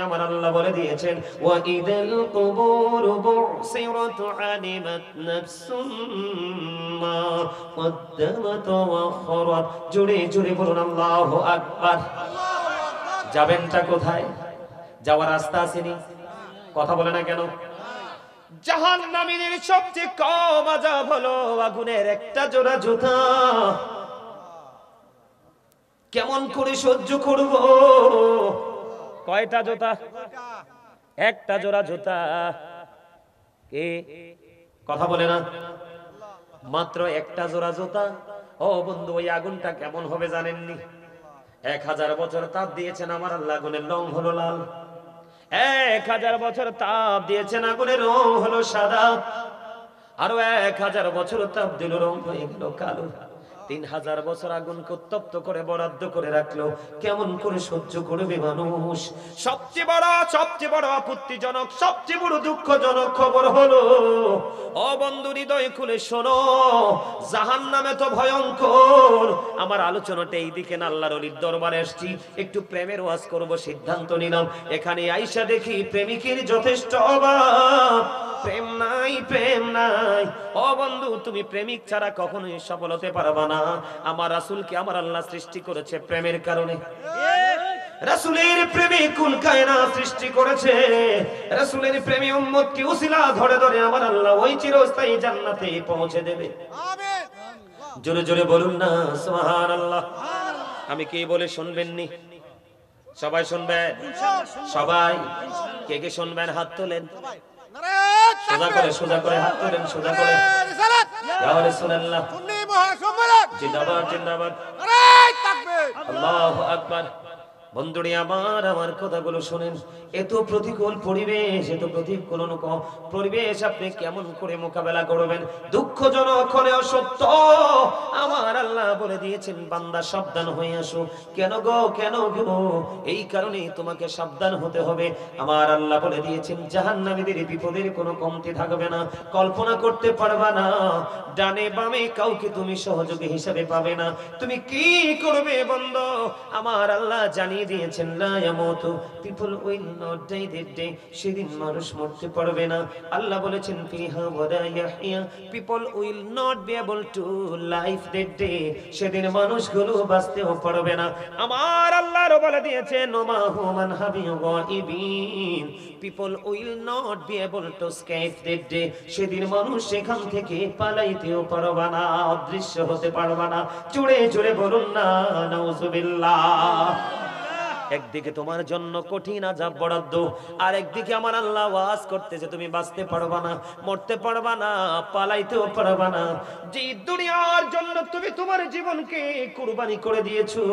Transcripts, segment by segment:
আমার আল্লাহ বলে দিয়েছেন ওয়া ইদাল কুবুর বুসিরাত আলিমাত নাফসুম মা কদ্দামাত ওয়া আখরাত। জোরে জোরে বলুন আল্লাহু আকবার। যাবেনটা কোথায়? যাওয়ার রাস্তা আসেনি? কথা বলে না কেন? জাহান্নামীদের সবচেয়ে কম আযাব হলো আগুনের একটা জোড়া জুতা। কেমন করে সহ্য করব? কয়টা জুতা? একটা জোড়া জুতা। কে কথা বলে না? মাত্র একটা জোড়া জুতা। ও বন্ধু, ওই আগুনটা কেমন হবে জানেননি? 1000 বছর তাপ দিয়েছেন আমার আল্লাহ, আগুনের রং হলো লাল। 1000 বছর তাপ দিয়েছেন, আগুনের রং হলো সাদা। আরো 1000 বছর তাপ দিল, রং হয়ে গেল কালো। 3000 বছর আগুনকে উত্তপ্ত করে বরাদ্দ করে রাখলো। কেমন করে সহ্য করবে মানুষ? সবচেয়ে বড় আপত্তিজনক, সবচেয়ে বড় দুঃখজনক খবর হলো, ও বন্ধু হৃদয় খুলে শোনো, জাহান্নামে তো ভয়ঙ্কর। আমার আলোচনাটা এইদিকে না, আল্লাহর ওলির দরবারে আসছি, একটু প্রেমের ওয়াজ করব সিদ্ধান্ত নিলাম। এখানে আইসা দেখি প্রেমিকের যথেষ্ট অভাব। প্রেম নাই, প্রেম নাই। ও বন্ধু, তুমি প্রেমিক ছাড়া কখনোই সফল হতে পারবা না। আমার রাসূলকে আমার আল্লাহ সৃষ্টি করেছে প্রেমের কারণে। রাসূলের প্রেমে কুল কায়নাত সৃষ্টি করেছে। রাসূলের প্রেমে উম্মতকে উসিলা ধরে ধরে আমার আল্লাহ ওই চিরস্থায়ী জান্নাতে পৌঁছে দেবে। আমিন। জোরে জোরে বলুন না সুবহানাল্লাহ। আমি কি বলে শুনবেন নি? সবাই শুনবেন? সবাই কে কে শুনবেন হাত তোলেন। সোজা করে হাত তোলেন, সোজা করে। ইয়া রাসূলুল্লাহ, জিন্দাবাদ জিন্দাবাদ, আল্লাহু আকবার। বন্ধুরে আমার কথাগুলো শোনেন। এত প্রতিকূল পরিবেশ, এত প্রতিকূল পরিবেশ আপনি কেমন করে মোকাবেলা করবেন? দুঃখজনক হলেও সত্য, আমার আল্লাহ বলে দিয়েছেন বান্দা সাবধান হয়ে আসো। কেন গো, কেন গো? এই কারণেই তোমাকে সাবধান হতে হবে। আমার আল্লাহ বলে দিয়েছেন জাহান্নামীদের বিপদের কোনো কমতি থাকবে না, কল্পনা করতে পারবা না। ডানে বামে কাউকে তুমি সহযোগী হিসেবে পাবে না। তুমি কি করবে বন্ধু? আমার আল্লাহ জানিয়ে দিয়েছেন লা ইয়ামুতু, people will not die that day. সেদিন মানুষ মরতে পারবে না। আল্লাহ বলেছেন ফিহা ওয়ালা ইয়াহইয়া, people will not be able to life that day. সেদিন মানুষগুলো বাঁচতেও পারবে না। আমার আল্লাহ বলে দিয়েছেন ওমা হুমান হাবিয়ু গায়িবিন, people will not be able to escape that day. সেদিন মানুষ সেখান থেকে পালাইতেও পারবে না, অদৃশ্য হতে পারবে না। জোরে জোরে বলুন না নাউজুবিল্লাহ। একদিকে তোমার জন্য কঠিন আযাব বরাদ্দ, আর একদিকে আমার আল্লাহ ওয়াজ করতেছে তুমি বাঁচতে পারবা না, মরতে পারবা না, পালাইতেও পারবা না। যে দুনিয়ার জন্য তুমি তোমার জীবনকে কুরবানি করে দিয়েছো,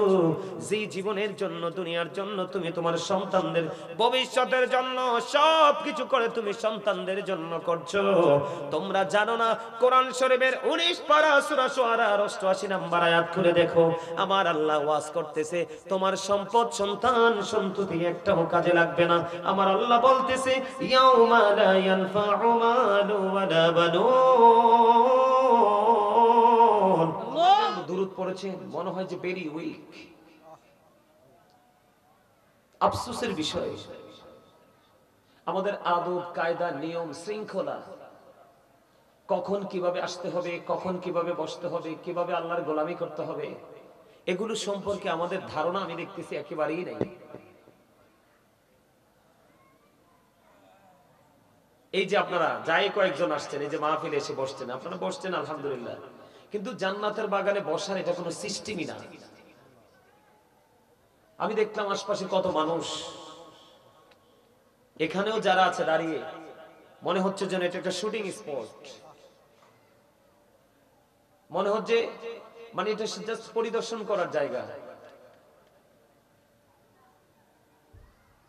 যে জীবনের জন্য, দুনিয়ার জন্য তুমি তোমার সন্তানদের ভবিষ্যতের জন্য সবকিছু করে তুমি সন্তানদের জন্য করছো, তোমরা জানো না? কোরআন শরীফের 19 পারা সূরা শুআরার 88 নম্বর আয়াত খুলে দেখো। আমার আল্লাহ ওয়াজ করতেছে তোমার সম্পদ, সন্তান, সন্ততি একটাও কাজে লাগবে না। আমার আল্লাহ বলতেছে ইয়াউমা লা ইয়ানফাউ মালু ওয়ালা বানুন। দুরূদ পড়েছেন, মনে হয় যে ভেরি উইক। আফসোসের বিষয়, আমাদের আদব কায়দা, নিয়ম শৃঙ্খলা, কখন কিভাবে আসতে হবে, কখন কিভাবে বসতে হবে, কিভাবে আল্লাহর গোলামি করতে হবে, এগুলো সম্পর্কে আমাদের ধারণা আমি দেখতেছি একেবারেই নাই। এই যে আপনারা যাই কয়েকজন আসছেন, এই যে মাহফিলে এসে বসছেন, আপনারা বসছেন আলহামদুলিল্লাহ, কিন্তু জান্নাতের বাগানে বসার এটা কোনো সিস্টেমই না। আমি দেখলাম আশপাশে কত মানুষ, এখানেও যারা আছে দাঁড়িয়ে, মনে হচ্ছে যেন এটা একটা শুটিং স্পট। মনে হচ্ছে মানে এটা জাস্ট পরিদর্শন করার জায়গা।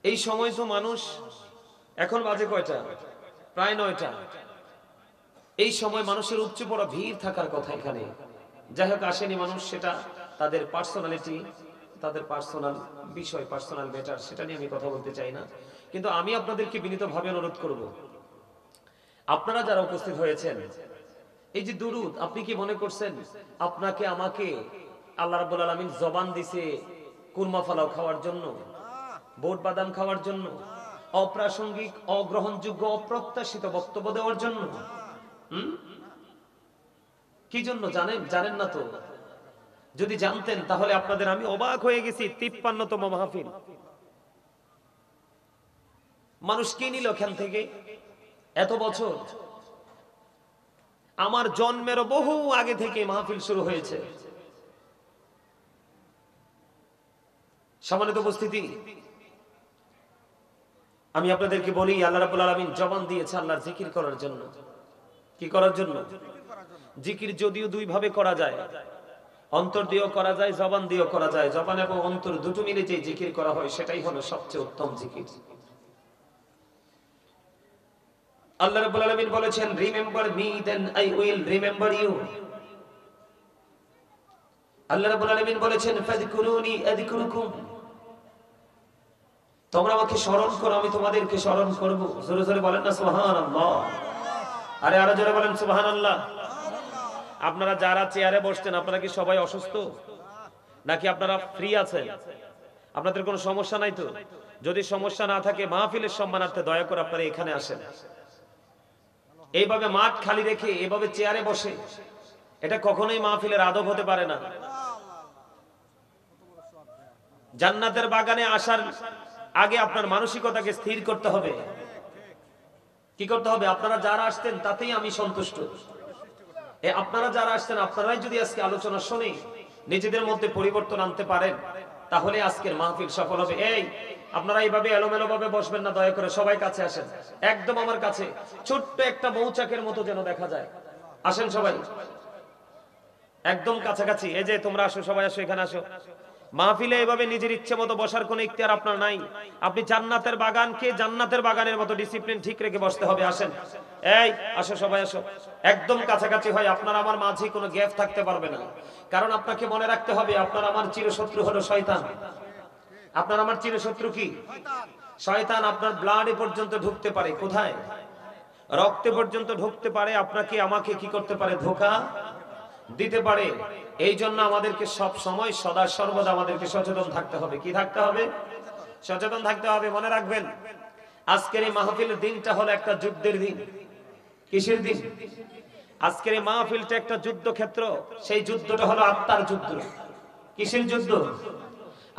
এই সময় তো মানুষ, এখন বাজে কয়টা? প্রায় 9টা। এই সময় মানুষের উপচে পড়া ভিড় থাকার কথা এখানে। যাই হোক, আসেনি মানুষ, সেটা তাদের পার্সোনালিটি, তাদের পার্সোনাল বিষয়, পার্সোনাল ম্যাটার, সেটা নিয়ে আমি কথা বলতে চাই না। কিন্তু আমি আপনাদেরকে বিনীতভাবে অনুরোধ করব, আপনারা যারা উপস্থিত হয়েছেন, এই যে দুরূদ, আপনি কি মনে করছেন আপনাকে আমাকে আল্লাহ রাব্বুল আলামিন জবান দিছে কুরমা ফালাও খাওয়ার জন্য? ভোট বাদাম খাওয়ার জন্য, অপ্রাসঙ্গিক, অগ্রহণযোগ্য, অপ্রত্যাশিত বক্তব্য দেওয়ার জন্য? কি জন্য জানেন? জানেন না তো। যদি জানতেন তাহলে আপনাদের আমি অবাক হয়ে গেছি। 53তম মাহফিল, মানুষ কি নিল এখান থেকে? এত বছর, আমার জন্মেরও বহু আগে থেকে মাহফিল শুরু হয়েছে। সম্মানিত উপস্থিতি, আমি আপনাদেরকে বলি, আল্লাহ রাব্বুল আলামিন জবান দিয়েছে আল্লাহর জিকির করার জন্য। কি করার জন্য? জিকির যদিও দুই ভাবে করা যায়, অন্তর দিয়েও করা যায়, জবান দিয়েও করা যায়। জবান এবং অন্তর দুটো মিলে যে জিকির করা হয় সেটাই হলো সবচেয়ে উত্তম জিকির। আল্লাহ রাব্বুল আলামিন বলেছেন, remember me then I will remember you. আল্লাহ রাব্বুল আলামিন বলেছেন, ফাযকুরুনি আযকুরুকুম। তোমরা আমাকে স্মরণ করো, আমি তোমাদেরকে স্মরণ করব। জোরে জোরে বলেন না সুবহানাল্লাহ। আরে আরো জোরে বলেন সুবহানাল্লাহ। আপনারা যারা চেয়ারে বসছেন, আপনারা কি সবাই অসুস্থ নাকি আপনারা ফ্রি আছেন? আপনাদের কোনো সমস্যা নাই তো? যদি সমস্যা না থাকে, মাহফিলের সম্মানার্থে দয়া করে আপনারা এখানে আসেন। এইভাবে মাঠ খালি রেখে এভাবে চেয়ারে বসে, এটা কখনোই মাহফিলের আদব হতে পারে না। জান্নাতের বাগানে আসার আগে আপনার মানসিকতাকে স্থির করতে হবে। কি করতে হবে? আপনারা যারা আসতেন তাতেই আমি সন্তুষ্ট। আপনারা যারা আসছেন, আপনারাই যদি আজকে আলোচনা শুনে নিজেদের মধ্যে পরিবর্তন আনতে পারেন, তাহলে আজকের মাহফিল সফল হবে। এই আপনারা এইভাবে এলোমেলো ভাবে বসবেন না, দয়া করে সবাই কাছে আসেন, একদম আমার কাছে, ছোট্ট একটা মৌচাকের মতো যেন দেখা যায়। আসেন সবাই একদম কাছাকাছি। এই যে তোমরা আসো, সবাই আসো, এখানে আসো। মাহফিলে এভাবে নিজের ইচ্ছে মতো বসার কোনো ইখতিয়ার আপনার নাই। আপনি জান্নাতের বাগানকে জান্নাতের বাগানের মতো ডিসিপ্লিন ঠিক রেখে বসতে হবে। আসেন, এই আসো, সবাই আসো, একদম কাছাকাছি হয়। আপনার আমার মাঝে কোনো গ্যাপ থাকতে পারবে না, কারণ আপনাকে মনে রাখতে হবে, আপনার আমার চিরশত্রু হলো শয়তান। আপনার আমার চিরশত্রু কি? শয়তান। আপনার ব্লাডে পর্যন্ত ঢুকতে পারে। কোথায়? রক্তে পর্যন্ত ঢুকতে পারে। আপনাকে আমাকে কি করতে পারে? ধোঁকা দিতে পারে। এই জন্য আমাদেরকে সব সময় সদা সর্বদা আমাদেরকে সচেতন থাকতে হবে। কি থাকতে হবে? সচেতন থাকতে হবে। মনে রাখবেন, আজকের এই মাহফিলের দিনটা হলো একটা যুদ্ধের দিন। কিসের দিন? আজকের এই মাহফিলটা একটা যুদ্ধক্ষেত্র। সেই যুদ্ধটা হলো আত্মার যুদ্ধ। কিসের যুদ্ধ?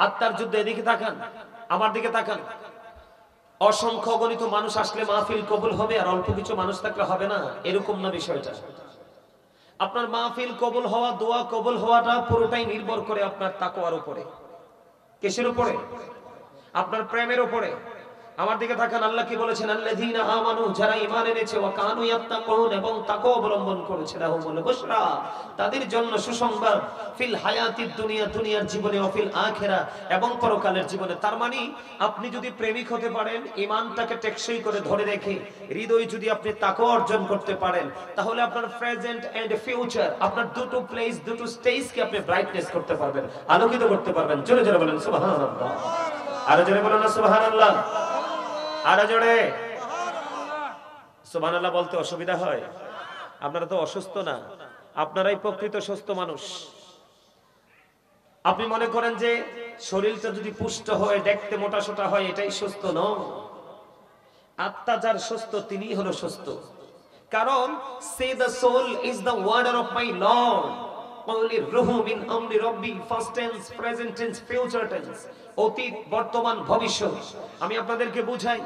আত্মার যুদ্ধ। এদিকে তাকান, আমার দিকে তাকান। অসংখ্য অগণিত মানুষ আসলে মাহফিল কবুল হবে, আর অল্প কিছু মানুষ থাকলে হবে না, এরকম না বিষয়টা। আপনার মাহফিল কবুল হওয়া, দোয়া কবুল হওয়াটা পুরোটাই নির্ভর করে আপনার তাকওয়ার উপরে। কিসের উপরে? আপনার প্রেমের উপরে। আমার দিকে তাকান, আল্লাহ কি বলেছেন? আল্লাযীনা আমানু, যারা ঈমান এনেছে, ওয়া কানু ইয়াত্তাকুন, এবং তাকওয়া অবলম্বন করেছে, লাহুমুল বুশরা, তাদের জন্য সুসংবাদ, ফিল হায়াতিদ দুনিয়া, দুনিয়ার জীবনে, ও ফিল আখিরা, এবং পরকালের জীবনে। তার মানে আপনি যদি প্রেমিক হতে পারেন, ঈমানটাকে টেকসই করে ধরে রেখে হৃদয়ে যদি আপনি তাকওয়া অর্জন করতে পারেন, তাহলে আপনার প্রেজেন্ট এন্ড ফিউচার, আপনার দুটো প্লেস, দুটো স্টেজকে আপনি ব্রাইটনেস করতে পারবেন, আলোকিত করতে পারবেন। জোরে জোরে বলেন সুবহানাল্লাহ। আরো জোরে বলেন না সুবহানাল্লাহ। আরো জোরে সুবহানাল্লাহ বলতে অসুবিধা হয়? আপনারা তো অসুস্থ না, আপনারাই প্রকৃত সুস্থ মানুষ। আপনি মনে করেন যে শরীরটা যদি পুষ্ট হয়, দেখতে মোটা সোটা হয়, এটাই সুস্থ নয়। আত্মা যার সুস্থ, তিনিই হলো সুস্থ। কারণ সে the soul is the order of my lord, only ruhu min amri rabbi, past tense, present tense, future tense, অতীত, বর্তমান, ভবিষ্যৎ। আমি আপনাদেরকে বুঝাই,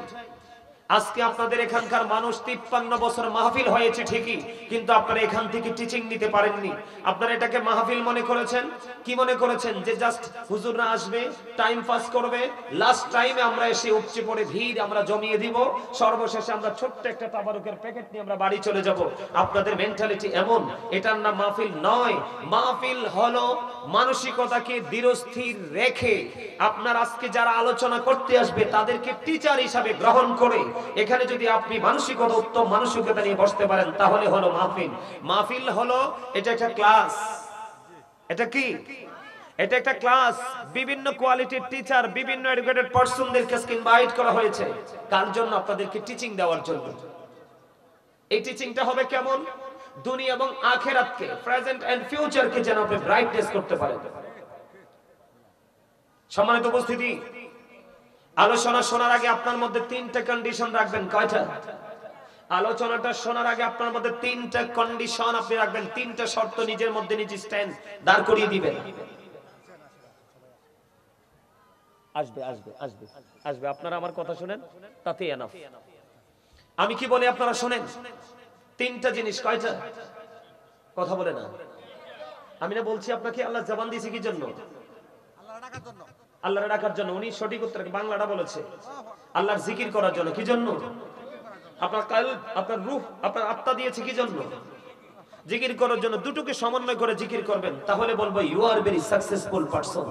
আজকে আপনাদের এখানকার মানুষ 53 বছর মাহফিল হয়েছে ঠিকই, কিন্তু আপনারা এখান থেকে টিচিং নিতে পারেননি। আপনারা এটাকে মাহফিল মনে করেছেন। কি মনে করেছেন? যে জাস্ট হুজুররা আসবে, টাইম পাস করবে, লাস্ট টাইমে আমরা এসে উপচে পড়ে ভিড় আমরা জমিয়ে দিব, সর্বশেষে আমরা ছোট্ট একটা তাবারুকের প্যাকেট নিয়ে আমরা বাড়ি চলে যাব। আপনাদের মেন্টালিটি এমন, এটার নাম মাহফিল নয়। মাহফিল হলো মানসিকতাকে দৃঢ়স্থির রেখে আপনার আজকে যারা আলোচনা করতে আসবে তাদেরকে টিচার হিসাবে গ্রহণ করে এখানে যদি আপনি মানসিকতা, উত্তম মানসিকতা নিয়ে বসতে পারেন, তাহলে হলো মাহফিল। মাহফিল হলো এটা একটা ক্লাস। এটা কি? এটা একটা ক্লাস। বিভিন্ন কোয়ালিটির টিচার, বিভিন্ন এডুকেটেড পারসনদেরকে ইনভাইট করা হয়েছে। কার জন্য? আপনাদেরকে টিচিং দেওয়ার জন্য। এই টিচিংটা হবে কেমন? দুনিয়া এবং আখিরাতকে, প্রেজেন্ট এন্ড ফিউচারকে যেন আপনি ব্রাইটনেস করতে পারেন। সম্মানিত উপস্থিতি, আলোচনা শোনার আগে আপনার মধ্যে তিনটা কন্ডিশন রাখবেন। কয়টা? আলোচনাটা শোনার আগে আপনার মধ্যে তিনটা কন্ডিশন আপনি রাখবেন, তিনটা শর্ত নিজের মধ্যে নিজে স্ট্যান্ড দাঁড় করিয়ে দিবেন। আসবে আসবে আসবে আসবে, আপনারা আমার কথা শুনেন, তাতেই এনাফ। আমি কি বলি আপনারা শুনেন। তিনটা জিনিস। কয়টা? কথা বলে না। আমি না বলছি আপনাকে আল্লাহ জবান দিয়েছে কি জন্য? আল্লাহর ডাকার জন্য। উনি সঠিক উত্তর বাংলাটা বলেছে, আল্লাহর জিকির করার জন্য। কি জন্য? আপনার কলব, আপনার রূহ, আপনার আত্মা দিয়েছে কি জন্য? জিকির করার জন্য। দুটোকে সমন্বয় করে জিকির করবেন, তাহলে বলবো you are very successful person.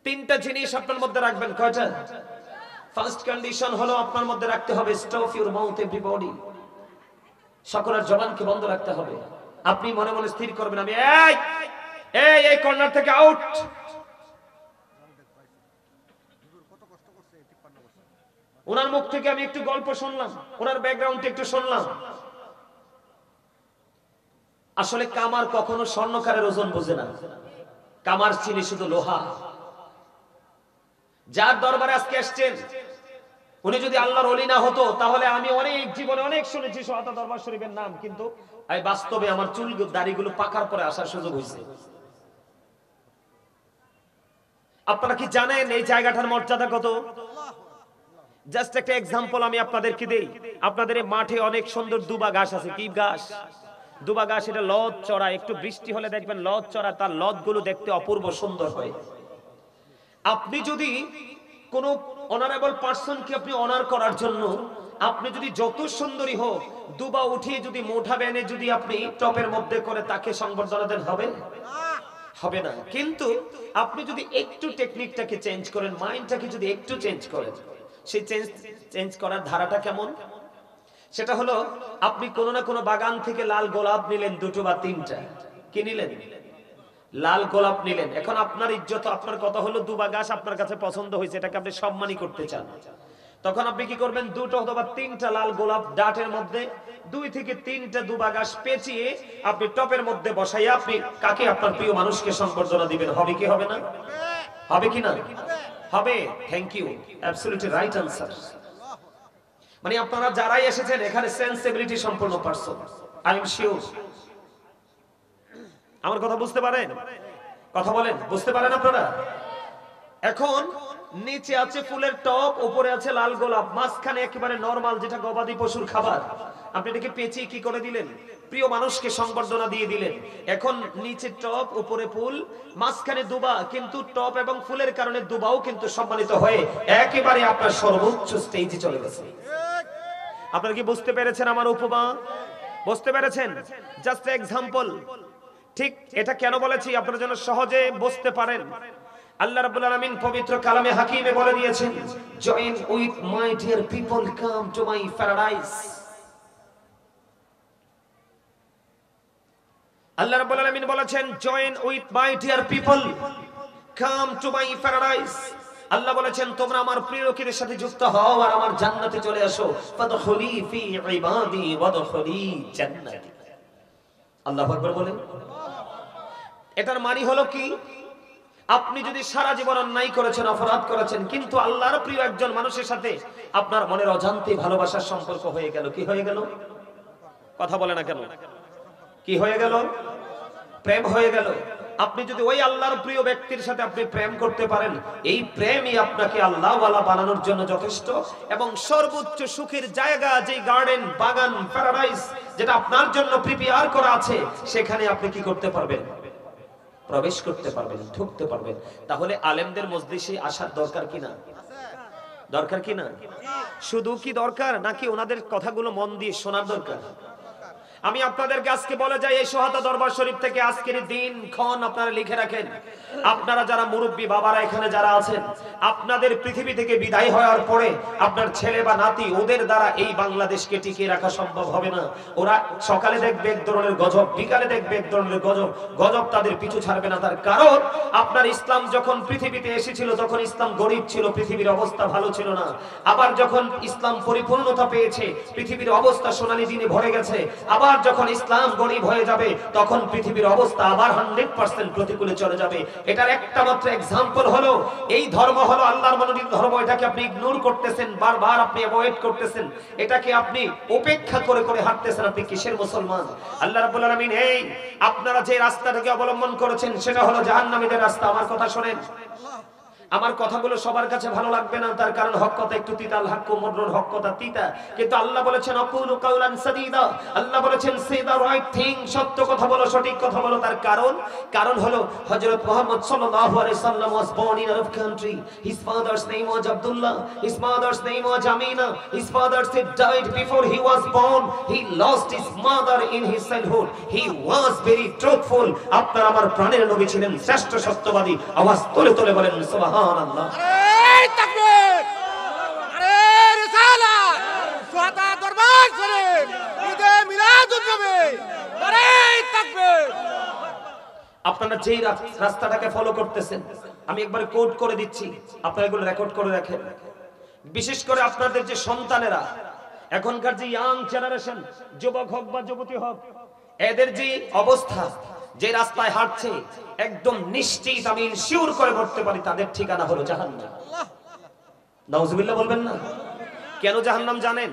তিনটা জিনিস আপনার মধ্যে রাখবেন। কয়টা? ফার্স্ট কন্ডিশন হলো আপনার মধ্যে রাখতে হবে স্টপ ইউর মাউথ এভরিবডি। সকলের জবানকে বন্ধ রাখতে হবে। আপনি মনে মনে স্থির করবেন আমি এই কর্নার থেকে আউট। ওনার মুখ থেকে আমি একটু গল্প শুনলাম, ওনার ব্যাকগ্রাউন্ড একটু শুনলাম। আসলে কামার কখনো স্বর্ণকারের ওজন বোঝে না, কামার চিনি শুধু লোহা। যার দরবারে আজকে আসছেন উনি যদি আল্লাহর ওলি না হতো, তাহলে আমি অনেক জীবনে অনেক শুনেছি সোহাতা দরবার শরীফের নাম, কিন্তু এই বাস্তবে আমার চুল দাড়িগুলো পাকার পরে আসার সুযোগ হয়েছে। আপনারা কি জানেন এই জায়গাটার মর্যাদা কত? জাস্ট একটা এক্সাম্পল আমি আপনাদেরকে দেই। আপনাদের এই মাঠে অনেক সুন্দর দুবা ঘাস আছে। কি ঘাস? দুবা ঘাস। এটা লদ চড়া, একটু বৃষ্টি হলে দেখবেন লদ চড়া, তার লদ গুলো দেখতে অপূর্ব সুন্দর হয়। আপনি যদি কোন অনারেবল পারসনকে আপনি অনার করার জন্য আপনি যদি যত সুন্দরী হোক দুবা উঠিয়ে যদি মোটা বেনে যদি আপনি টপের মধ্যে করে তাকে সংবর্ধনা দেন, হবে? হবে না। কিন্তু আপনি যদি একটু টেকনিকটাকে চেঞ্জ করেন, মাইন্ডটাকে যদি একটু চেঞ্জ করেন, সেই চেঞ্জ করার ধারাটা কেমন? সেটা হলো আপনি কোনো না কোনো বাগান থেকে লাল গোলাপ নিলেন, দুটো বা তিনটা। কি নিলেন? লাল গোলাপ নিলেন। এখন আপনার ইজ্জত, আপনার কথা হলো দুবা গাছ আপনার কাছে পছন্দ হয়েছে, এটাকে আপনি সম্মানই করতে চান। তখন আপনি কি করবেন? দুটো অথবা তিনটা লাল গোলাপ ডাটের মধ্যে 2 থেকে 3টা দুবা গাছ পেঁচিয়ে আপনি টপের মধ্যে বসাইয়া আপনি কাকে? আপনার প্রিয় মানুষকে সংবর্ধনা দিবেন। হবে কি হবে না? হবে কি না? হবে। Thank you, absolutely right answer. মানে আপনারা যারাই এসেছেন এখানে সেন্সিবিলিটি সম্পন্ন পারসন, আই এম শিওর। আমার কথা বুঝতে পারেন? কথা বলেন, বুঝতে পারেন আপনারা? এখন নিচে আছে ফুলের টপ, উপরে আছে লাল গোলাপ, মাঝখানে একেবারে নরমাল যেটা গবাদি পশুর খাবার। আপনি এটাকে পেঁচিয়ে কি করে দিলেন? প্রিয় মানুষকে সংবর্ধনা দিয়ে দিলেন। এখন নিচে টপ, উপরে ফুল, মাঝখানে দুবা, কিন্তু টপ এবং ফুলের কারণে দুবাও কিন্তু সম্মানিত হয়ে একেবারে আপনার সর্বোচ্চ স্টেজে চলে গেছে। আপনারা কি বুঝতে পেরেছেন আমার উপমা? বুঝতে পেরেছেন? Just example. ঠিক এটা কেন বলেছি? আপনারা যেন সহজে বুঝতে পারেন। আল্লাহ রাব্বুল আলামিন পবিত্র কালামে হাকিমে বলে দিয়েছেন, join with my dear people, come to my paradise. আল্লাহ রাব্বুল আলামিন বলেছেন, join with my dear people, come to my paradise. আল্লাহ বলেছেন তোমরা আমার প্রিয় লোকেদের সাথে যুক্ত হও আর আমার জান্নাতে চলে আসো। ফাদখুলি ফি ইবাদি ওয়াদখুলি জান্নাতি। আল্লাহু আকবার বলেন। এটার মানে হলো কি? আপনি যদি সারা জীবন অন্যায় করেছেন, অপরাধ করেছেন, কিন্তু আল্লাহর প্রিয় একজন মানুষের সাথে আপনার মনের অজান্তে ভালোবাসার সম্পর্ক হয়ে গেল। কি হয়ে গেল? কথা বলে না কেন? কি হয়ে গেল? প্রেম হয়ে গেল। আপনি যদি ওই আল্লাহর প্রিয় ব্যক্তির সাথে আপনি প্রেম করতে পারেন, এই প্রেমই আপনাকে আল্লাহওয়ালা বানানোর জন্য যথেষ্ট। এবং সর্বোচ্চ সুখের জায়গা, যে গার্ডেন, বাগান, প্যারাডাইস যেটা আপনার জন্য প্রিপেয়ার করা আছে, সেখানে আপনি কি করতে পারবেন? প্রবেশ করতে পারবেন, ঢুকতে পারবেন। তাহলে আলেমদের মজলিসে আসার দরকার কিনা? দরকার কিনা? শুধু কি দরকার, নাকি ওনাদের কথাগুলো মন দিয়ে শোনার দরকার? আমি আপনাদেরকে আজকে বলে যাই, এই সোহাতা দরবার শরীফ থেকে আজকের দিন ক্ষণ আপনারা লিখে রাখেন। আপনারা যারা মুরব্বী বাবারা এখানে যারা আছেন, আপনাদের পৃথিবী থেকে বিদায় হওয়ার পরে আপনার ছেলে বা নাতি, ওদের দ্বারা এই বাংলাদেশকে টিকিয়ে রাখা সম্ভব হবে না। ওরা সকালে দেখবে এক ধরনের গজব, বিকালে দেখবে এক ধরনের গজব, গজব তাদের পিছু ছাড়বে না। তার কারণ আপনার ইসলাম যখন পৃথিবীতে এসেছিল তখন ইসলাম গরিব ছিল, পৃথিবীর অবস্থা ভালো ছিল না। আবার যখন ইসলাম পরিপূর্ণতা পেয়েছে, পৃথিবীর অবস্থা সোনালী দিনে ভরে গেছে। আবার আবার যখন ইসলাম গরিব হয়ে যাবে তখন পৃথিবীর অবস্থা আবার 100% প্রতিকূলে চলে যাবে। এটার একটা মাত্র এক্সাম্পল হলো এই ধর্ম হলো আল্লাহর মনোনীত ধর্ম, এটাকে আপনি ইগনোর করতেছেন, বারবার আপনি অ্যাভয়েড করতেছেন, এটাকে আপনি উপেক্ষা করে করে হাঁটতেছেন। আপনি কিসের মুসলমান? আল্লাহ রাব্বুল আলামিন এই আপনারা যে রাস্তাটাকে অবলম্বন করেছেন সেটা হলো জাহান্নামীদের রাস্তা। আমার কথা শুনেন, আমার কথাগুলো সবার কাছে ভালো লাগবে না, তার কারণ হক কথা একটু তিতা, আল হাক্কু মুররুন, হক কথা তিতা, কিন্তু আল্লাহ বলেছেন আকুলু কাওলান সাদীদা, আল্লাহ বলেছেন সে দা রাইট থিং, সত্য কথা বলো, সঠিক কথা বলো। তার কারণ হলো হযরত মুহাম্মদ সাল্লাল্লাহু আলাইহি সাল্লাম was born in Arab country. His father's name was Abdullah, his mother's name was Amina. His father said died before he was born. He lost his mother in his childhood. He was very truthful. আপনার আমার প্রাণের নবী ছিলেন শ্রেষ্ঠ সত্যবাদী। আওয়াজ তোলে তোলে বলেন সুবহানাল্লাহ। আরে তাকবীর, আরে রিসালাত, সুহাদা দরবার শরীফ, ঈদে মিলাদুন নবী, আরে তাকবীর। আপনারা যেই রাস্তাটাকে ফলো করতেছেন, আমি একবার কোট করে দিচ্ছি, আপনারা এগুলো রেকর্ড করে রাখেন। বিশেষ করে আপনাদের যে সন্তানেরা, এখনকার যে ইয়াং জেনারেশন, যুবক হোক বা যুবতী হোক, এদের যে অবস্থা, যে রাস্তায় হাঁটছে, একদম নিশ্চিত আমি ইনশিওর করে বলতে পারি তাদের ঠিকানা হলো জাহান্নাম। নাউজুবিল্লাহ বলবেন না? কেন জাহান্নাম জানেন?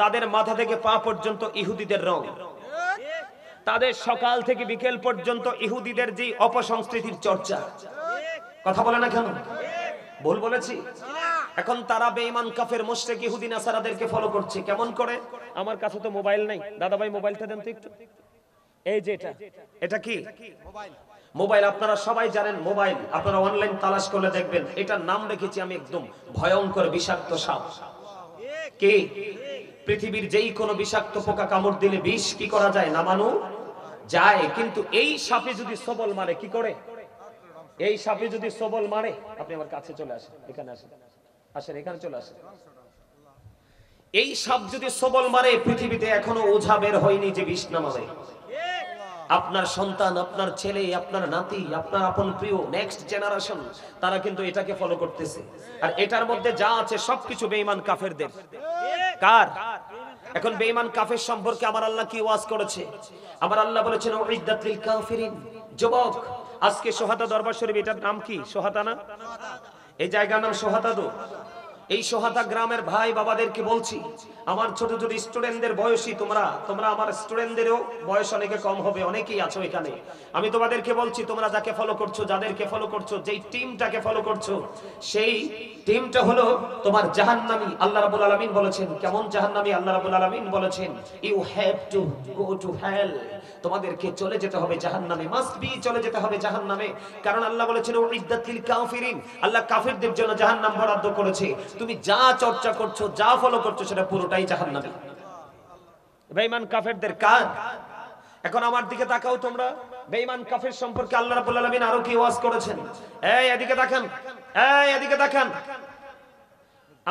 তাদের মাথা থেকে পা পর্যন্ত ইহুদিদের রং, তাদের সকাল থেকে বিকেল পর্যন্ত ইহুদিদের যে অপসংস্কৃতির চর্চা। কথা বলে না কেন? ভুল বলেছি? এখন তারা বেঈমান কাফের মুশরিক ইহুদি নাসারাদেরকে ফলো করছে। কেমন করে? আমার কাছে তো মোবাইল নাই, দাদা ভাই মোবাইলটা দেন তো একটু। এই যে এটা কি মোবাইল? আপনারা সবাই জানেন মোবাইল, আপনারা অনলাইন তালাশ করলে দেখবেন এটার নাম রেখেছি আমি একদম ভয়ঙ্কর বিষাক্ত সাপ। কি? পৃথিবীর যেই কোনো বিষাক্ত পোকা কামড় দিলে বিষ কি করা যায়? নামানো যায়, কিন্তু এই সাপে যদি সবল মারে কি করে? এই সাপে যদি সবল মারে, আপনি আমার কাছে চলে আসেন, এখানে আসেন, আসেন এখানে চলে আসেন। এই সাপ যদি সবল মারে, পৃথিবীতে এখনো ওঝা বের হয়নি যে বিষ নামাবে। আপনার সন্তান, আপনার ছেলে, আপনার নাতি, আপনার আপন প্রিয় নেক্সট জেনারেশন, তারা কিন্তু এটাকে ফলো করতেছে। আর এটার মধ্যে যা আছে সবকিছু বেঈমান কাফেরদের। কার? এখন বেঈমান কাফের সম্পর্কে আমার আল্লাহ কি ওয়াজ করেছে? আমার আল্লাহ বলেছেন উইদ্দাত লিল কাফিরিন। যুবক, আজকে সোহাদা দরবার শরীফ, এটার নাম কি? সোহাদা না? এই জায়গার নাম সোহাদা। তো এই সোহাদা গ্রামের ভাই বাবাদেরকে বলছি, আমার ছোট ছোট স্টুডেন্টদের বয়সী, তোমরা আমার স্টুডেন্টদেরও বয়স অনেকে কম হবে, অনেকেই আছো এখানে। আমি তোমাদেরকে বলছি, তোমরা যাকে ফলো করছো, যাদেরকে ফলো করছো, যেই টিমটাকে ফলো করছো, সেই টিমটা হলো তোমার জাহান্নামী। আল্লাহ রাব্বুল আলামিন বলেছেন কেমন জাহান্নামী? আল্লাহ রাব্বুল আলামিন বলেছেন you have to go to hell, তোমাদেরকে চলে যেতে হবে জাহান্নামে, মাস্ট বি চলে যেতে হবে জাহান্নামে। কারণ আল্লাহ বলেছেন উইদ্দাত লিল কাফিরিন, আল্লাহ কাফিরদের জন্য জাহান্নাম বরাদ্দ করেছে। তুমি যা চর্চা করছো, যা ফলো করছো, সেটা পুরোটাই জাহান্নামী। বেঈমান কাফেরদের কাজ। এখন আমার দিকে তাকাও তোমরা, বেঈমান কাফের সম্পর্কে আল্লাহ রাব্বুল আলামিন আরো কি ওয়াজ করেছেন? এই এদিকে তাকান, এই এদিকে তাকান।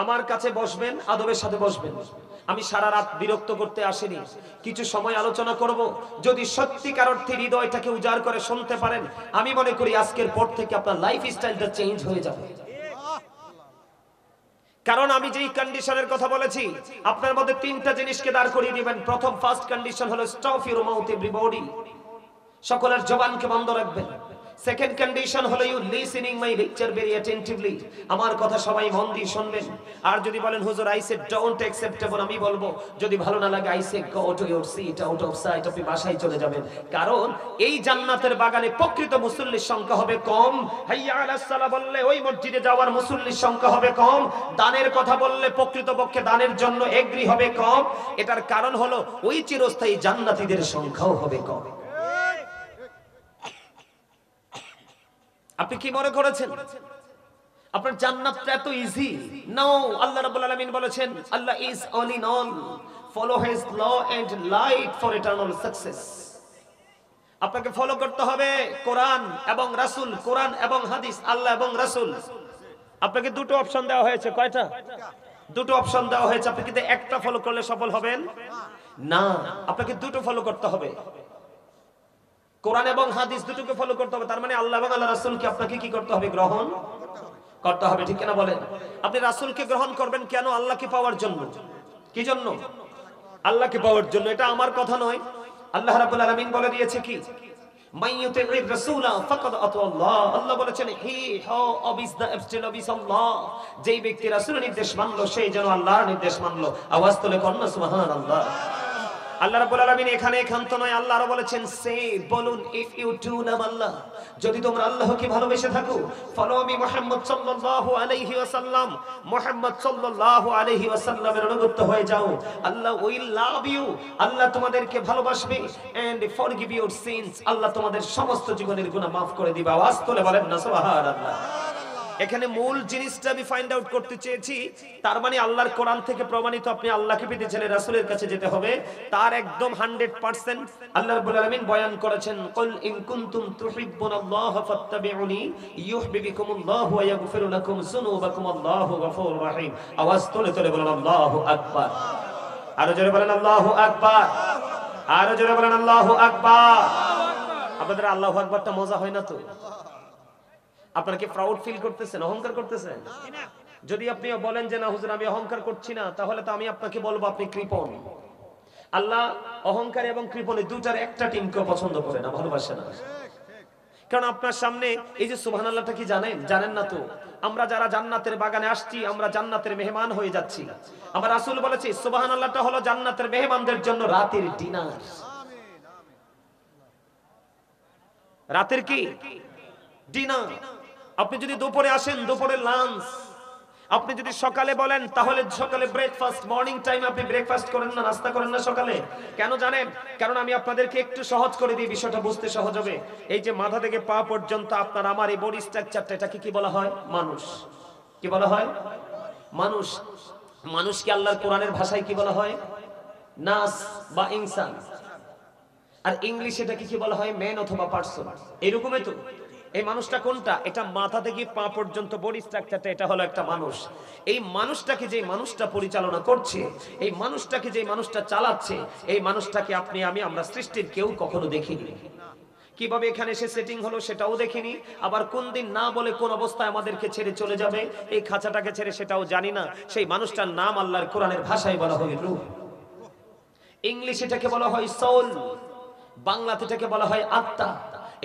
আমার কাছে বসবেন, আদবের সাথে বসবেন। আমি সারা রাত বিরক্ত করতে আসিনি, কিছু সময় আলোচনা করব। যদি সত্যিকার অর্থে হৃদয়টাকে উজাড় করে শুনতে পারেন, আমি মনে করি আজকের পর থেকে আপনার লাইফ স্টাইলটা চেঞ্জ হয়ে যাবে। কারণ আমি যেই কন্ডিশনের কথা বলেছি, আপনার মধ্যে তিনটা জিনিসকে দাঁড় করিয়ে দিবেন। প্রথম ফার্স্ট কন্ডিশন হলো স্টপ ইউর মাউথ এভরিবডি, সকলের জবানকে বন্ধ রাখবেন। সেকেন্ড কন্ডিশন হলো you listening my lecture very attentively, আমার কথা সবাই মন দিয়ে শুনবেন। আর যদি বলেন হুজুর আই সে ডোন্ট অ্যাকসেপ্টেবল, আমি বলবো যদি ভালো না লাগে I say go to your seat out of sight, আপনি বাসায় চলে যাবেন। কারণ এই জান্নাতের বাগানে প্রকৃত মুসল্লির সংখ্যা হবে কম। হাইয়া আলাস সালাহ বললে ওই মসজিদে যাওয়ার মুসল্লির সংখ্যা হবে কম। দানের কথা বললে প্রকৃতপক্ষে দানের জন্য এগ্রি হবে কম। এটার কারণ হলো ওই চিরস্থায়ী জান্নাতীদের সংখ্যাও হবে কম। আপনি কি মনে করেছেন আপনার জান্নাতটা এত ইজি? নো, আল্লাহ রাব্বুল আলামিন বলেছেন Allah is all in all, follow his law and light for eternal success. আপনাকে ফলো করতে হবে কোরআন এবং রাসূল, কোরআন এবং হাদিস, আল্লাহ এবং রাসূল। আপনাকে দুটো অপশন দেওয়া হয়েছে। কয়টা? দুটো অপশন দেওয়া হয়েছে। আপনি কিন্তু একটা ফলো করলে সফল হবেন না, আপনাকে দুটো ফলো করতে হবে। কোরআন এবং হাদিস দুটোকে ফলো করতে হবে। তার মানে আল্লাহ এবং আল্লাহ রাসূলকে আপনাকে কি করতে হবে? গ্রহণ করতে হবে। ঠিক কিনা বলেন? আপনি রাসূলকে গ্রহণ করবেন কেন? আল্লাহকে পাওয়ার জন্য। কি জন্য? আল্লাহকে পাওয়ার জন্য। এটা আমার কথা নয়, আল্লাহ রাব্বুল আলামিন বলে দিয়েছে কি, মাইয়ুতির রাসূলা ফাকাদ আতাল্লাহ। আল্লাহ বলেছেন হি হো অবিস দা অ্যাবস্টেল অবিস আল্লাহ, যেই ব্যক্তি রাসূলের নির্দেশ মানলো সেই যেন আল্লাহর নির্দেশ মানলো। আওয়াজ তুলে কন্না সুবহানাল্লাহ। আল্লাহ রাব্বুল আলামিন এখানে একান্ত নয়, আল্লাহ আরো বলেছেন সে বলুন, ইফ ইউ ডু লাভ আল্লাহ, যদি তোমরা আল্লাহকে ভালোবেসে থাকো, ফলো মি মুহাম্মদ সাল্লাল্লাহু আলাইহি ওয়াসাল্লাম, মুহাম্মদ সাল্লাল্লাহু আলাইহি ওয়াসাল্লামের অনুগত হয়ে যাও, আল্লাহ উইল লাভ ইউ, আল্লাহ তোমাদেরকে ভালোবাসবে, এন্ড ফরগিভ ইউর সিনস, আল্লাহ তোমাদের সমস্ত জীবনের গুনাহ maaf করে দিবে। আওয়াজ তুলে বলেন না সুবহানাল্লাহ। এখানে মূল জিনিসটা আমি ফাইন্ড আউট করতে চেয়েছি, তার মানে আল্লাহর কোরআন থেকে প্রমাণিত আপনি আল্লাহকে পেতে চাইলে রাসূলের কাছে যেতে হবে, তার একদম 100% আল্লাহ রাব্বুল আলামিন বয়ান করেছেন, কুল ইন কুনতুম তুহিব্বুনাল্লাহ ফাত্তাবিউনি ইউহিব্বুকুমুল্লাহু ওয়া ইয়াগফির লাকুম যুনুবাকুম, আল্লাহু গফুরুর রহিম। আওয়াজ তুলে তুলে বলেন আল্লাহু আকবার। আরো জোরে বলেন আল্লাহু আকবার। আরো জোরে বলেন আল্লাহু আকবার। আপনাদের আল্লাহু আকবারটা মজা হয় না তো? আপনারা কি প্রাউড ফিল করতেছেন, অহংকার করতেছেন? যদি আপনি বলেন যে না হুজুর আমি অহংকার করছি না, তাহলে তো আমি আপনাকে বলবো আপনি কৃপণ। আল্লাহ অহংকার এবং কৃপণ এই দুটার একটা টিমকে পছন্দ করে না, ভালোবাসে না। কারণ আপনার সামনে এই যে সুবহানাল্লাহটা কি জানেন? জানেন না তো? আমরা যারা জান্নাতের বাগানে আসছি, আমরা জান্নাতের মেহমান হয়ে যাচ্ছি। আমার রাসূল বলেছে সুবহানাল্লাহটা হলো জান্নাতের মেহমানদের জন্য রাতের ডিনার। রাতের কি ডিনার। আপনি যদি দুপুরে আসেন, দুপুরে লাঞ্চ। আপনি যদি সকালে বলেন, তাহলে সকালে ব্রেকফাস্ট, মর্নিং টাইম আপনি ব্রেকফাস্ট করেন না, নাস্তা করেন না সকালে? কেন জানেন? কারণ আমি আপনাদেরকে একটু সহজ করে দিই, বিষয়টা বুঝতে সহজ হবে। এই যে মাথা থেকে পা পর্যন্ত আপনার আমার এই বডি স্ট্রাকচারটা, এটাকে কি বলা হয়? মানুষ। কি বলা হয়? মানুষ। মানুষকে আল্লাহর কোরআনের ভাষায় কি বলা হয়? নাস বা ইনসান। আর ইংলিশে এটাকে কি বলা হয়? ম্যান অথবা পারসন। এরকমই তো। এই মানুষটা কোনটা? এটা মাথা থেকে পা পর্যন্ত বডি স্ট্রাকচারটা, এটা হলো একটা মানুষ। এই মানুষটাকে যে মানুষটা পরিচালনা করছে, এই মানুষটাকে যে মানুষটা চালাচ্ছে, এই মানুষটাকে আপনি আমি আমরা সৃষ্টির কেউ কখনো দেখিনি। কিভাবে এখানে এসে সেটিং হলো সেটাও দেখিনি, আবার কোন দিন না বলে কোন অবস্থায় আমাদেরকে ছেড়ে চলে যাবে, এই খাঁচাটাকে ছেড়ে, সেটাও জানি না। সেই মানুষটার নাম আল্লাহর কোরআনের ভাষায় বলা হয় রূহ। ইংলিশে এটাকে বলা হয় সোল, বাংলাতে এটাকে বলা হয় আত্মা।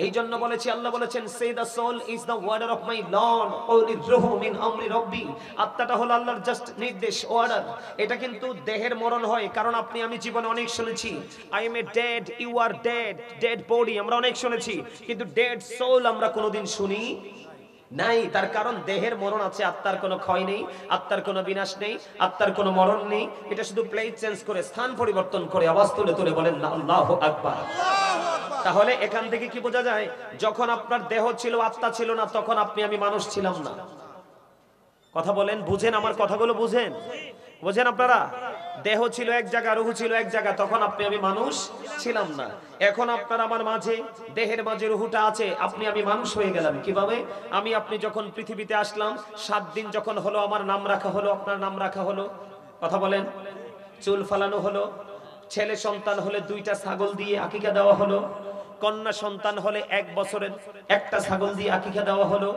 এই জন্য বলেছি, আল্লাহ বলেছেন say the soul is the order of my lord, ওলি রূহু মিন আমরি রব্বি। আত্মাটা হলো আল্লাহর জাস্ট নির্দেশ, অর্ডার। এটা কিন্তু দেহের মরণ হয়, কারণ আপনি আমি জীবনে অনেক শুনেছি I am a dead, you are dead, dead body আমরা অনেক শুনেছি, কিন্তু ডেড সোল আমরা কোনোদিন শুনি নাই। তার কারণ দেহের মরণ আছে, আত্মার কোনো ক্ষয় নেই, আত্মার কোনো বিনাশ নেই, আত্মার কোনো মরণ নেই। এটা শুধু প্লেস চেঞ্জ করে, স্থান পরিবর্তন করে। আওয়াজ তুলে তুলে বলেন না আল্লাহু আকবার। তাহলে এখান থেকে কি বোঝা যায়? যখন আপনার দেহ ছিল, আত্মা ছিল না, তখন আপনি আমি মানুষ ছিলাম না। কথা বলেন, বুঝেন আমার কথাগুলো? বুঝেন? বুঝেন আপনারা? দেহ ছিল এক জায়গা, রূহ ছিল এক জায়গা, তখন আপনি আমি মানুষ ছিলাম না। এখন আপনার আমার মাঝে, দেহের মাঝে রূহটা আছে, আপনি আমি মানুষ হয়ে গেলাম। কিভাবে? আমি আপনি যখন পৃথিবীতে আসলাম, 7 দিন যখন হলো, আমার নাম রাখা হলো, আপনার নাম রাখা হলো। কথা বলেন? চুল ফালানো হলো। ছেলে সন্তান হলে 2টা ছাগল দিয়ে আকিকা দেওয়া হলো। কন্যা সন্তান হলে 1 বছরের একটা ছাগল দিয়ে আকিকা দেওয়া হলো।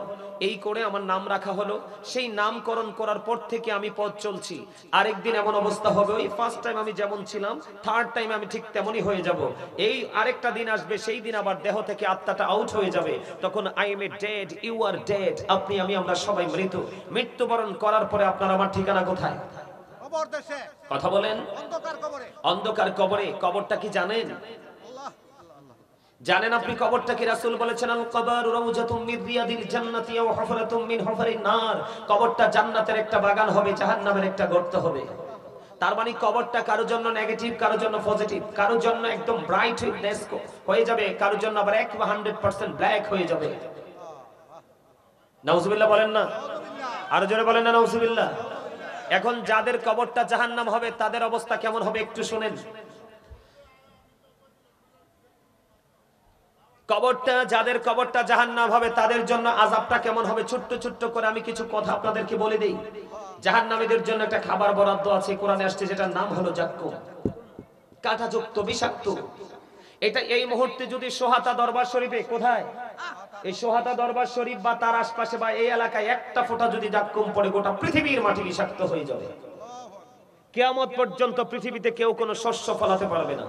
এই করে আমার নাম রাখা হলো। সেই নামকরণ করার পর থেকে আমি পথ চলছি। আরেকদিন এমন অবস্থা হবে, ওই ফার্স্ট টাইম আমি যেমন ছিলাম, থার্ড টাইম আমি ঠিক তেমনই হয়ে যাব। এই আরেকটা দিন আসবে, সেই দিন আবার দেহ থেকে আত্মাটা আউট হয়ে যাবে। তখন I am a dead, you are dead, আপনি আমি আমরা সবাই মৃত। মৃত্যুবরণ করার পরে আপনার আমার ঠিকানা কোথায়? কবর দেশে। কথা বলেন? অন্ধকার কবরে। অন্ধকার কবরে। কবরটা কি জানেন? জানেন আপনি কবরটা কি? রাসূল বলেছেন আল কবর রাউজাতুম মিন রিয়াদিল জান্নাতি ওয়া হুফরাতুম মিন হুফারিন নার। কবরটা জান্নাতের একটা বাগান হবে, জাহান্নামের একটা গর্ত হবে। তার মানে কবরটা কারোর জন্য নেগেটিভ, কারোর জন্য পজিটিভ, কারোর জন্য একদম ব্রাইট হয়ে যাবে, কারোর জন্য আবার 100% ব্ল্যাক হয়ে যাবে। নাউজুবিল্লাহ বলেন না? আরো জোরে বলেন না নাউজুবিল্লাহ। এখন যাদের কবরটা জাহান্নাম হবে, তাদের অবস্থা কেমন হবে একটু শুনেন। কবরটা, যাদের কবরটা জাহান্নাম হবে, তাদের জন্য আযাবটা কেমন হবে ছোট্ট ছোট্ট করে আমি কিছু কথা আপনাদেরকে বলে দেই। জাহান্নামীদের জন্য একটা খাবার বরাদ্দ আছে, কোরআনে আসছে, যেটার নাম হলো জাক্কুম। কাঁটাযুক্ত, বিষাক্ত। এটা এই মুহূর্তে যদি সোহাতা দরবার শরীফে, কোথায়? এই সোহাতা দরবার শরীফ বা তার আশপাশে বা এই এলাকায় একটা ফোঁটা যদি জাক্কুম পড়ে, গোটা পৃথিবীর মাটি বিষাক্ত হয়ে যাবে। কিয়ামত পর্যন্ত পৃথিবীতে কেউ কোনো শস্য ফলাতে পারবে না।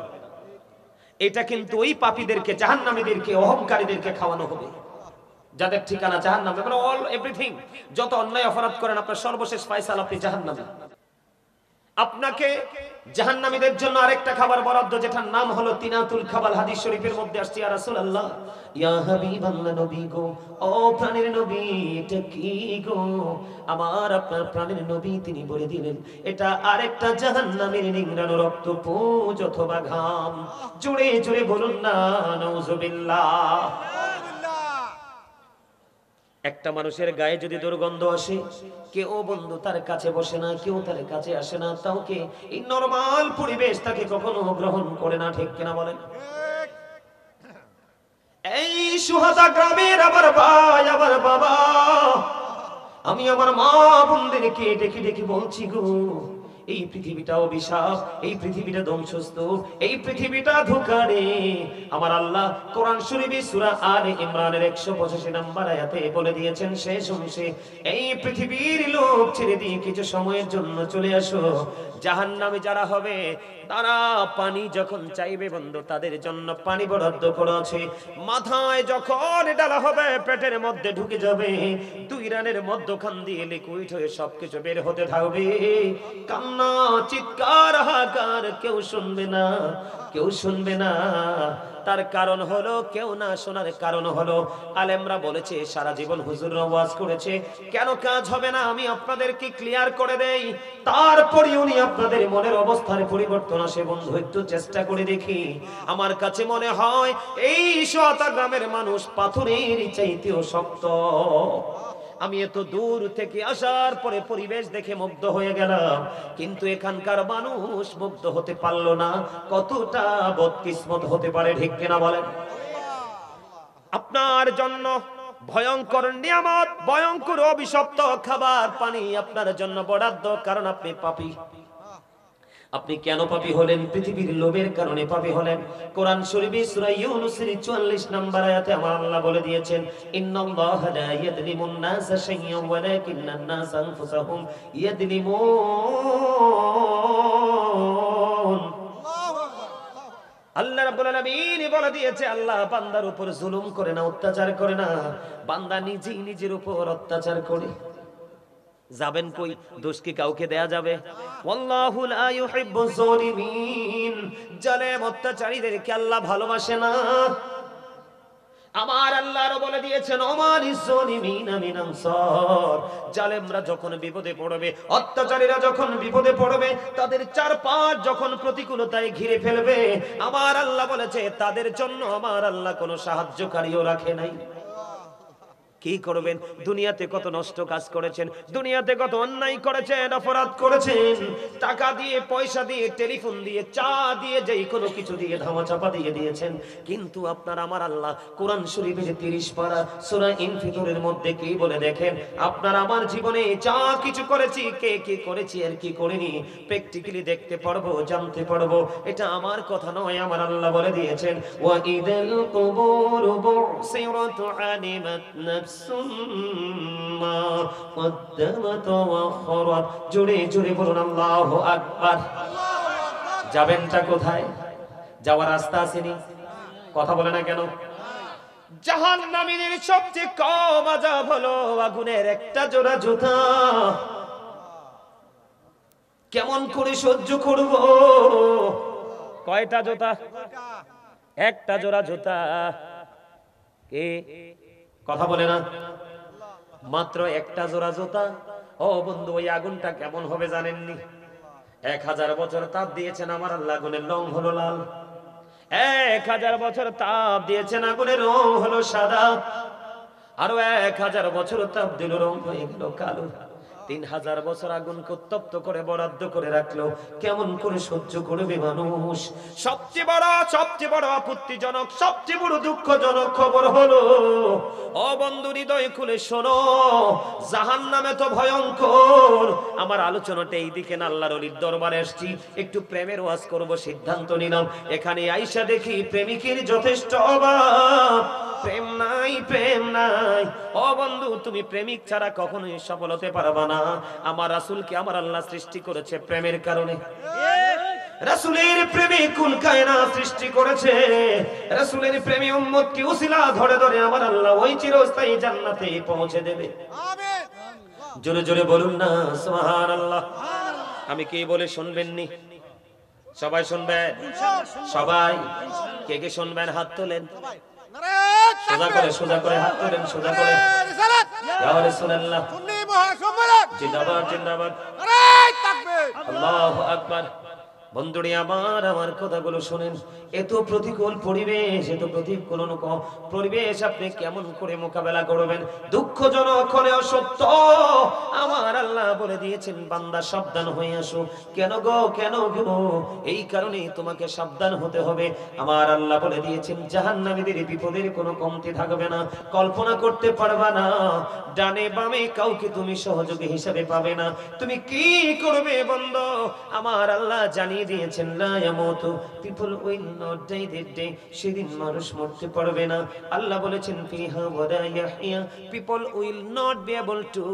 এটা কিন্তু ওই পাপীদেরকে, জাহান্নামীদেরকে, অহংকারীদেরকে খাওয়ানো হবে, যাদের ঠিকানা জাহান্নাম। মানে অল এভরিথিং, যত অন্যায় অপরাধ করেন আপনার সর্বশেষ ফয়সালা আপনি জাহান্নামী। আপনাকে জাহান্নামীদের জন্য আরেকটা খাবার বরাদ্দ, যেটার নাম হলো তিনাতুল খাবাল। হাদিস শরীফের মধ্যে আসছে, ইয়া রাসূলুল্লাহ, ইয়া হাবিবাল্লাহ, নবী গো, ও প্রাণের নবী, এটা কি গো? আমার আপনার প্রাণের নবী তিনি বলে দিলেন, এটা আরেকটা জাহান্নামীর নিংড়ানো রক্তপুঞ্জ অথবা ঘাম। জোরে জোরে বলুন না নাউজুবিল্লাহ। একটা মানুষের গায়ে যদি দুর্গন্ধ আসে, কেউ বন্ধু তার কাছে বসে না, কেউ তার কাছে আসে না, তাওকে এই নরমাল পরিবেশ তাকে কখনো গ্রহণ করে না, ঠিক কিনা বলেন? এই সুহাদা গ্রামের আমার ভাই, আমার বাবা, আমি আমার মা বোনদেরকে ডেকে ডেকে বলছি গো, এই পৃথিবীটা অভিশাপ, এই পৃথিবীটা ধ্বংসস্তূপ, এই পৃথিবীটা ধোঁকারে। আমার আল্লাহ কোরআন শরীফে সূরা আলে ইমরানের 185 নম্বর আয়াতে বলে দিয়েছেন, শেষ অংশে, এই পৃথিবীর লোক ছেড়ে দিয়ে কিছু সময়ের জন্য চলে আসো। জাহান্নামে যারা হবে তারা পানি যখন চাইবে বন্ধু, তাদের জন্য পানি বরাদ্দ করা আছে। মাথায় যখন ডালা হবে, পেটের মধ্যে ঢুকে যাবে, দুই রানের মধ্যখান দিয়ে লিকুইড হয়ে সবকিছু বের হতে থাকবে। কান্না, চিৎকার, হাহাকার, কেউ শুনবে না, কেউ শুনবে না। তার কারণ হলো, কেউ না শোনার কারণ হলো, আলেমরা বলেছে, সারা জীবন হুজুররা ওয়াজ করেছে, কেন কাজ হবে না আমি আপনাদেরকে ক্লিয়ার করে দেই। তারপরে উনি আপনাদের মনের অবস্থার পরিবর্তন আসে বন্ধু, একটু চেষ্টা করে দেখি। আমার কাছে মনে হয় এই সোয়াতা গ্রামের মানুষ পাথরের চাইতেও শক্ত। আমি এত দূর থেকে আসার পরে পরিবেশ দেখে মুগ্ধ হয়ে গেলাম, কিন্তু এখানকার মানুষ মুগ্ধ হতে পারলো না। কতটা বদকিসমত হতে পারে, ঠিক কিনা বলেন? আপনার জন্য ভয়ঙ্কর নিয়ামত, ভয়ঙ্কর অভিশপ্ত খাবার, পানি আপনার জন্য বরাদ্দ, কারণ আপনি পাপী। আপনি কেন পাপী হলেন? পৃথিবীর লোভের কারণে পাপী হলেন। কোরআন শরীফে সূরা ইউনূসের 44 নম্বর আয়াতে আমার আল্লাহ বলে দিয়েছেন, ইন্নাল্লাহা লা ইয়াযলিমুন নাসা শাইয়্যান ওয়ালাকিন্নান নাসা আনফুসাহুম ইয়াযলিমুন। আল্লাহ রাব্বুল আলামিন বলে দিয়েছে, আল্লাহ বান্দার উপর জুলুম করে না, অত্যাচার করে না, বান্দা নিজেই নিজের উপর অত্যাচার করে। যাবেন কই? দোষ কি কাউকে দেয়া যাবে? ওয়াল্লাহু লা ইউহিব্বুজ জালিমিন। জালেম অত্যাচারীদেরকে আল্লাহ ভালোবাসে না। আমার আল্লাহ আরো বলে দিয়েছেন, ওমালিজ জালিমিনা মিন আনসার। জালেমরা যখন বিপদে পড়বে, অত্যাচারীরা যখন বিপদে পড়বে, তাদের চারপাশ যখন প্রতিকূলতায় ঘিরে ফেলবে, আমার আল্লাহ বলেছে তাদের জন্য আমার আল্লাহ কোনো সাহায্যকারীও রাখে নাই। কি করবেন? দুনিয়াতে কত নষ্ট কাজ করেছেন, দুনিয়াতে কত অন্যায় করেছেন, অপরাধ করেছেন, টাকা দিয়ে, পয়সা দিয়ে, টেলিফোন দিয়ে, চা দিয়ে, যেই কোনো কিছু দিয়ে ধামাচাপা দিয়ে দিয়েছেন। কিন্তু আপনার আমার আল্লাহ কোরআন শরীফের 30 পারা সূরা ইনফিতরের মধ্যে কি বলে দেখেন, আপনার আমার জীবনে যা কিছু করেছি, কে কি করেছি আর কি করিনি, প্র্যাকটিক্যালি দেখতে পারবো, জানতে পারবো। এটা আমার কথা নয়, আমার আল্লাহ বলে দিয়েছেন, ওয়া ইদাল কুবুরু বুসিরাত আলিমাত নাফস সুম্মা কদ্দামাত ওয়া খারাত। জোরে জোরে বলুন আল্লাহু আকবার। যাবেনটা কোথায়? যাওয়ার রাস্তা আসেনি? কথা বলে না কেন? জাহান্নামীদের সবচেয়ে কম আযাব হলো আগুনের একটা জোড়া জুতা। কেমন করে সহ্য করব? কয়টা জুতা? একটা জোড়া জুতা। কে কথা বলে না? মাত্র একটা জোড়া জুতা। ও বন্ধু, ওই আগুনটা কেমন হবে জানেননি? 1000 বছর তাপ দিয়েছেন আমার আল্লাহ, আগুনের রং হলো লাল। 1000 বছর তাপ দিয়েছেন, আগুনের রং হলো সাদা। আরো 1000 বছর তাপ দিল, রং হয়ে গেল কালো। 3000 বছর আগুনকে উত্তপ্ত করে বরাদ্দ করে রাখলো। কেমন করে সহ্য করবে মানুষ? সবচেয়ে বড় আপত্তিজনক, সবচেয়ে বড় দুঃখজনক খবর হলো, ও বন্ধু হৃদয় খুলে শোনো, জাহান্নামে তো ভয়ঙ্কর। আমার আলোচনাটা এইদিকে না, আল্লাহর ওলির দরবারে আসছি, একটু প্রেমের ওয়াজ করব সিদ্ধান্ত নিলাম। এখানে আইসা দেখি প্রেমিকের যথেষ্ট অভাব। প্রেম নাই, প্রেম নাই। ও বন্ধু, তুমি প্রেমিক ছাড়া কখনোই সফল হতে পারবা না। আমার রাসূলকে আমার আল্লাহ সৃষ্টি করেছে প্রেমের কারণে। রাসূলের প্রেমে কুল কায়নাত সৃষ্টি করেছে। রাসূলের প্রেমে উম্মতকে উসিলা ধরে ধরে আমার আল্লাহ ওই চিরস্থায়ী জান্নাতে পৌঁছে দেবে। আমিন। জোরে জোরে বলুন না সুবহানাল্লাহ। আমি কি বলে শুনবেননি? সবাই শুনবেন? সবাই কে কে শুনবেন হাত তোলেন। সবাই নারে সোজা করে হাত তোলেন, সোজা করে। রিসালাত ইয়া রাসূলুল্লাহ, সুন্নি মহাসম্মেলন জিন্দাবাদ জিন্দাবাদ, নারে তাকবীর। আল্লাহু আকবার। বন্ধুরে আমার কথাগুলো শুনেন। এত প্রতিকূল পরিবেশ, এত প্রতিকূল পরিবেশ আপনি কেমন করে মোকাবেলা করবেন? দুঃখজনক হলেও সত্য, আমার আল্লাহ বলে দিয়েছেন বান্দা সাবধান হয়ে আসো। কেন গো, কেন গো? এই কারণে তোমাকে সাবধান হতে হবে। আমার আল্লাহ বলে দিয়েছেন জাহান্নামীদের বিপদের কোনো কমতি থাকবে না, কল্পনা করতে পারবা না। ডানে বামে কাউকে তুমি সহযোগী হিসাবে পাবে না। তুমি কি করবে বন্ধ? আমার আল্লাহ জানিয়ে দিয়েছেন লা ইয়ামুতু, people will not die that day, সেদিন মানুষ মরতে পারবে না। আল্লাহ বলেছেন ফিহা ওয়ালা ইয়াহইয়া, people will not be able to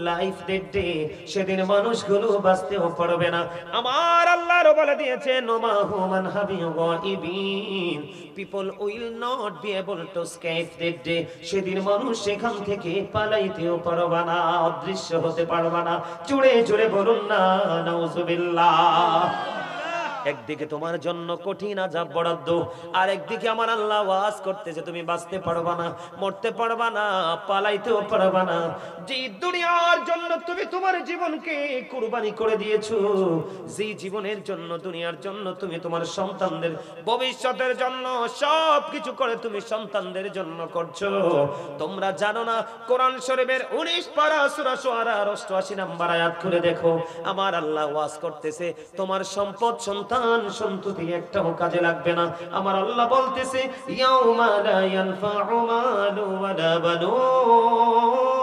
life that day, সেদিন মানুষগুলো বাঁচতেও পারবে না। আমার আল্লাহ বলে দিয়েছেন ওমা হুমান হাবিউ গায়িবিন, people will not be able to escape that day, সেদিন মানুষ সেখান থেকে পালাইতেও পারবে না, অদৃশ্য হতে পারবে না। জোরে জোরে বলুন না নাউজুবিল্লাহ। একদিকে তোমার জন্য কঠিন আযাব বরাদ্দ, আর একদিকে আমার আল্লাহ ওয়াজ করতেছে তুমি বাঁচতে পারবা না, মরতে পারবা না, পালাইতেও পারবা না। যে দুনিয়ার জন্য তুমি তোমার জীবনকে কুরবানি করে দিয়েছো, যে জীবনের জন্য, দুনিয়ার জন্য তুমি তোমার সন্তানদের ভবিষ্যতের জন্য সব কিছু করে তুমি সন্তানদের জন্য করছো, তোমরা জানো না? কোরআন শরীফের 19 পারা সূরা শুআরার 88 নম্বর আয়াত খুলে দেখো। আমার আল্লাহ ওয়াজ করতেছে তোমার সম্পদ, সন্তান, সন্ততি একটাও কাজে লাগবে না। আমার আল্লাহ বলতেছে ইয়াউমা লা ইয়ানফাউ মালু ওয়ালা বানুন,